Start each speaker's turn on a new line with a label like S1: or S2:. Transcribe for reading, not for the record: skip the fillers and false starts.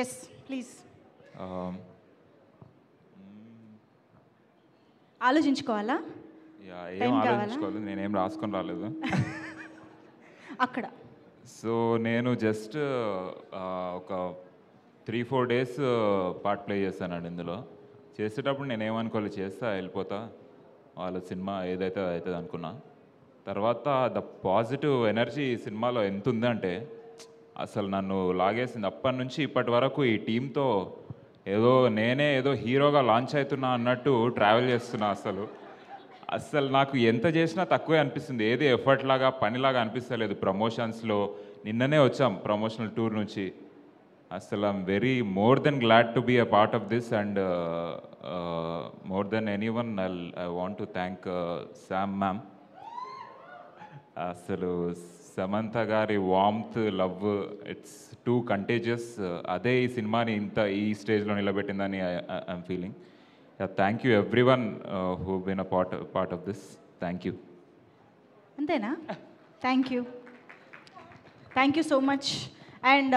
S1: Yes please. ఆలోచించుకోవాలా?
S2: ఏం ఆలోచించుకోవాలి, నేనేం రాసుకొని రాలేదు.
S1: అక్కడ
S2: సో నేను జస్ట్ ఒక 3-4 డేస్ పార్ట్ ప్లే చేశానండి ఇందులో. చేసేటప్పుడు నేనేమనుకోవాలి, చేస్తా వెళ్ళిపోతా, వాళ్ళ సినిమా ఏదైతే అవుతుంది అనుకున్నా. తర్వాత ద పాజిటివ్ ఎనర్జీ ఈ సినిమాలో ఎంత ఉందంటే అసలు నన్ను లాగేసింది. అప్పటి నుంచి ఇప్పటి వరకు ఈ టీంతో నేనే ఏదో హీరోగా లాంచ్ అవుతున్నా అన్నట్టు ట్రావెల్ చేస్తున్నా. అసలు నాకు ఎంత చేసినా తక్కువే అనిపిస్తుంది. ఏది ఎఫర్ట్ లాగా పనిలాగా అనిపిస్తలేదు. ప్రమోషన్స్లో నిన్ననే వచ్చాం ప్రమోషనల్ టూర్ నుంచి. అసలు I'm very more than glad to be a part of this and more than anyone I want to thank Sam ma'am. అసలు సమంత గారి warmth, love, it's too contagious. అదే ఈ సినిమాని ఈ స్టేజ్లో నిలబెట్టిందని I'm feeling. Thank you everyone who been a part of this. Thank you.
S1: అంతేనా? Thank you so much. And